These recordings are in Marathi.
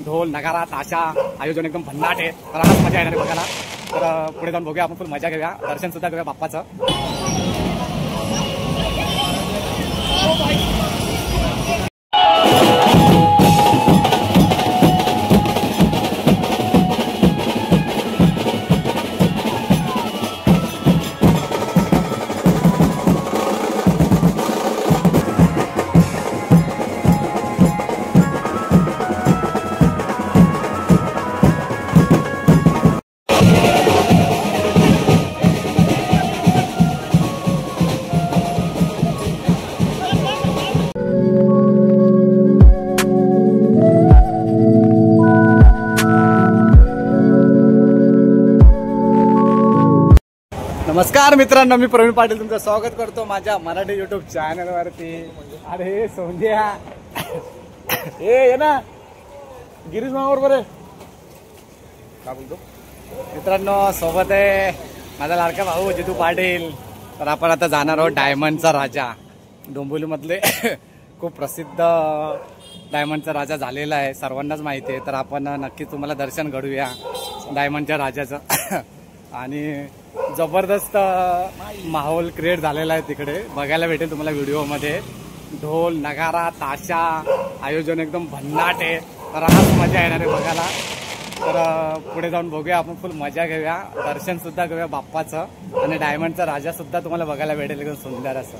ढोल नगारा ताशा आयोजन एकदम भन्नाट आहे. तर आज मजा येणार आहे बघायला. तर पुढे जाऊन बघूया, आपण फुल मजा घेऊया, दर्शन सुद्धा घेऊया बाप्पाचं. नमस्कार मित्रांनो, मी प्रवीण पाटील तुमचं स्वागत करतो माझ्या मराठी युट्यूब चॅनलवरती. अरे सोंद्या ये ना गिरीश मामा बरोबर आहे का बोलतो. मित्रांनो सोबत आहे माझा लाडका भाऊ जितू पाटील. तर आपण आता जाणार आहोत डायमंडचा राजा. डोंबिवली मधले खूप प्रसिद्ध डायमंडचा राजा झालेला आहे, सर्वांनाच माहिती आहे. तर आपण नक्की तुम्हाला दर्शन घडूया डायमंडच्या राजाचं. आणि जबरदस्त माहोल क्रिएट झालेला आहे तिकडे, बघायला भेटेल तुम्हाला व्हिडिओमध्ये. ढोल नगारा ताशा आयोजन एकदम भन्नाट आहे. तर आज मजा येणार आहे बघायला. तर पुढे जाऊन बघूया, आपण फुल मजा घेऊया, दर्शन सुद्धा घेऊया बाप्पाचं. आणि डायमंडचा राजा सुद्धा तुम्हाला बघायला भेटेल, एकदम सुंदर असं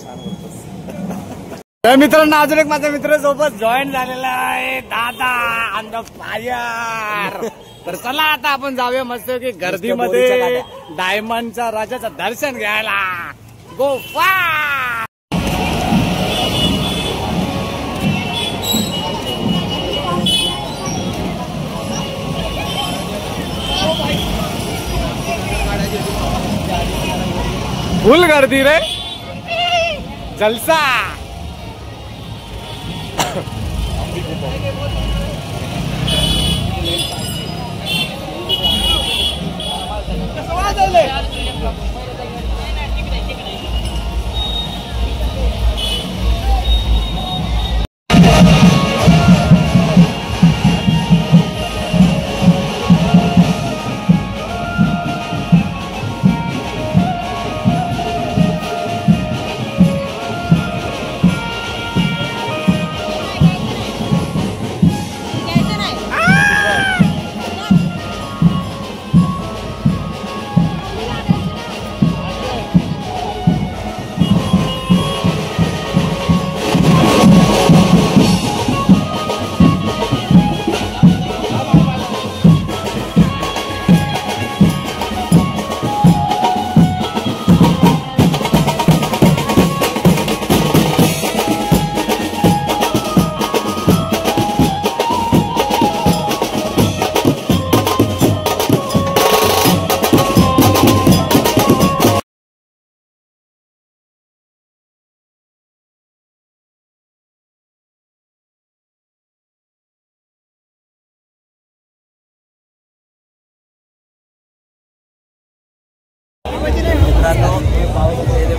छान होतं. तर मित्रांनो, अजून एक माझा मित्र सोबत जॉईन झालेला आहे, दादा ऑन द फायर. तर चला आता आपण जाऊया मस्त की गर्दीमध्ये डायमंडच्या राजाचं दर्शन घ्यायला. गो फार. फुल गर्दी रे, जलसा.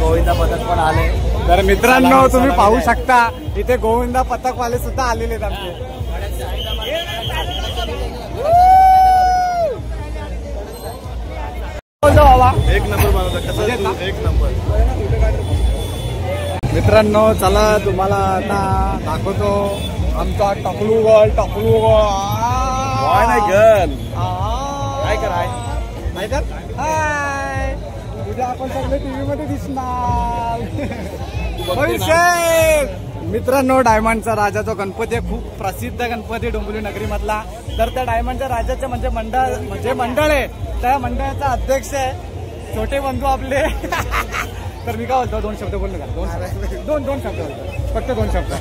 गोविंदा पथक पण आले. तर मित्रांनो तुम्ही पाहू शकता इथे गोविंदा पथकवाले सुद्धा आलेले आहेत आमचे. एक नंबर बनवला, एक नंबर. मित्रांनो चला तुम्हाला आता दाखवतो आमचा टकलू गर्ल. काय कराय हाय, उद्या आपण सगळे टीव्ही मध्ये दिसणार. मित्रांनो डायमंडचा राजा जो गणपती आहे, खूप प्रसिद्ध गणपती डोंबिवली नगरी मधला. तर त्या डायमंडच्या राजाचे म्हणजे मंडळ आहे, त्या मंडळाचा अध्यक्ष आहे छोटे बंधू आपले. तर मी काय बोलतो, दोन शब्द बोललो का? दोन शब्द बोलतो, फक्त 2 शब्द.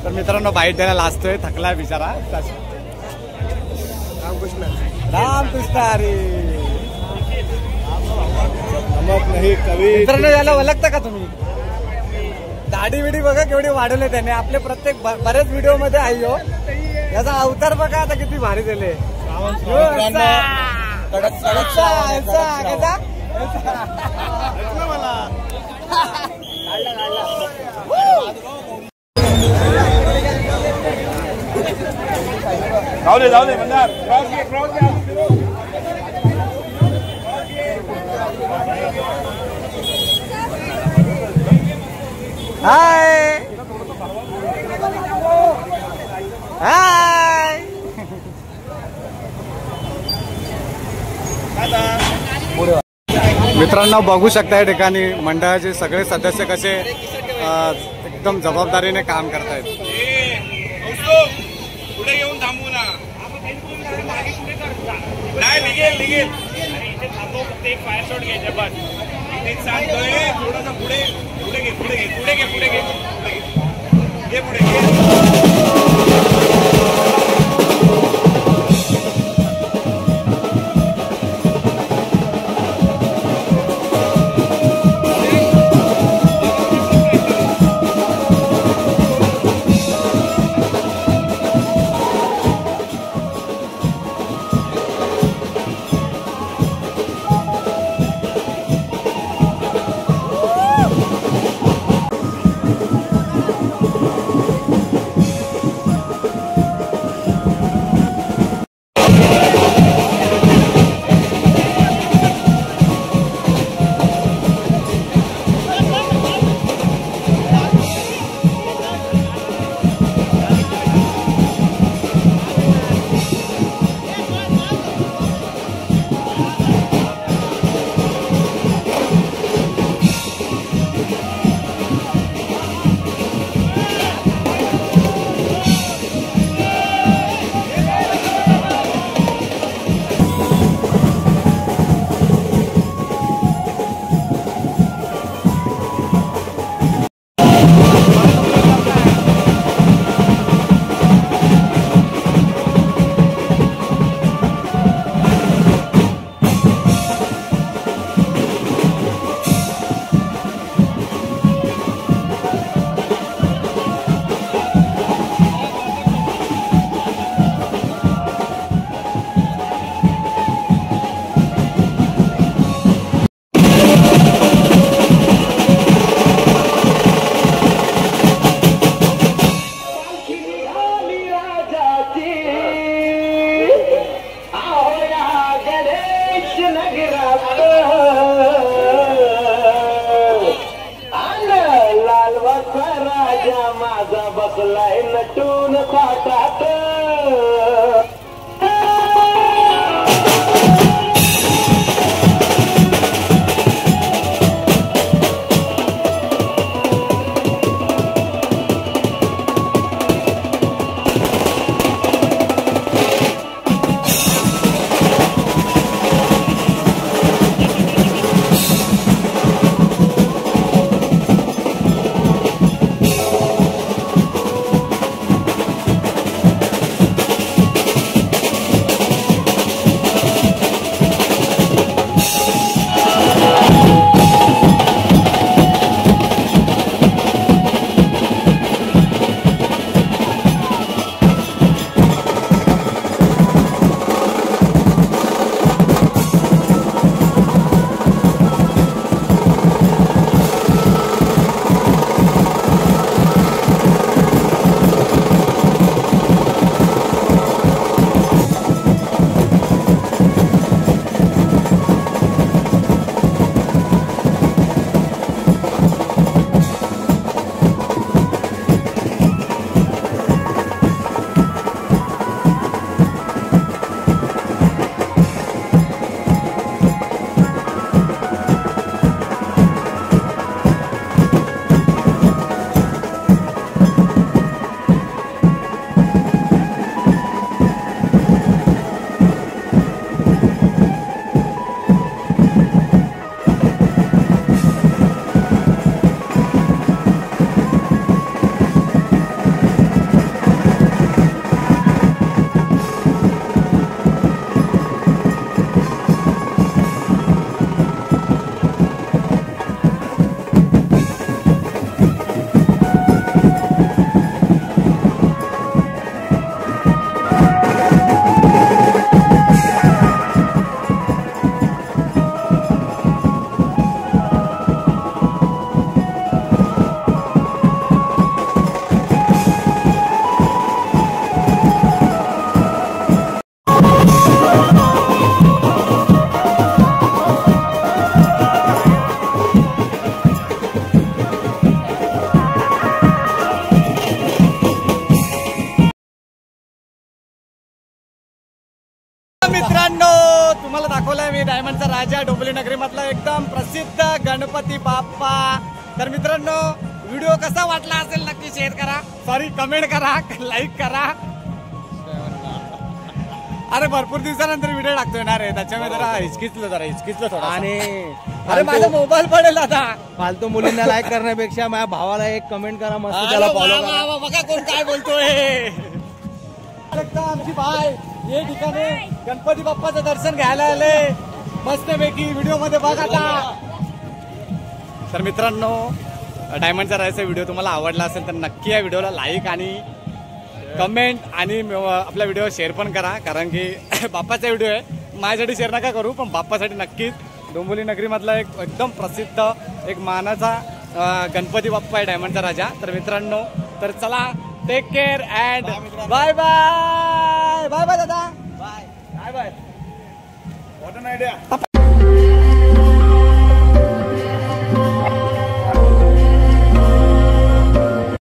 तर मित्रांनो बाईट द्यायला लाजतोय, थकलाय बिचारा. रामकृष्ण हरी. मित्रांनो याला ओळखता का तुम्ही? दाढी बिडी बघा केवढी वाढवले त्याने, आपले प्रत्येक बऱ्याच व्हिडिओ मध्ये आहे हो. याचा अवतार बघा आता किती भारी दिले. जाऊ दे मंदार क्रॉस घे हाय हाय मित्रांनो बघू शकता या ठिकाणी मंडळाचे सगळे सदस्य कसे एकदम जबाबदारीने काम करतायत. पुढे येऊन थांबू ना नाही निघेल इथे थांबव फक्त एक फायर शॉट घ्यायचा बस तेच सांगतोय थोडासा पुढे घे मित्रांनो तुम्हाला दाखवलाय मी डायमंडचा राजा डोंबिवली नगरी मधला एकदम प्रसिद्ध गणपती बाप्पा. तर मित्रांनो व्हिडिओ कसा वाटला असेल नक्की शेअर करा, सॉरी कमेंट करा, लाईक करा. अरे भरपूर दिवसानंतर व्हिडिओ टाकतोय ना रे, त्याच्यामुळे जरा हिचकिचलो थोडा. आणि अरे माझा मोबाईल पडेल आता. फालतू मुलींना लाईक करण्यापेक्षा माझ्या भावाला एक कमेंट करा, मस्त त्याला फॉलो करा. बघा कोण काय बोलतोय. आमची बाय ये ठिकाणी गणपती बाप्पाचं दर्शन घ्यायला आले मस्तपैकी. व्हिडिओ मध्ये बघा आता. तर मित्रांनो डायमंडचा राहायचा व्हिडिओ तुम्हाला आवडला असेल तर नक्की या व्हिडिओला लाईक आणि कमेंट आणि आपला व्हिडिओ शेअर पण करा, कारण की बाप्पाचा व्हिडिओ आहे. माझ्यासाठी शेअर नका करू, पण बाप्पासाठी नक्कीच. डोंबिवली नगरी मधला एक एकदम प्रसिद्ध एक मानाचा गणपती बाप्पा आहे डायमंडचा राजा. तर मित्रांनो तर चला take care and bye bye. Bye bye दादा. Bye bye. What an idea.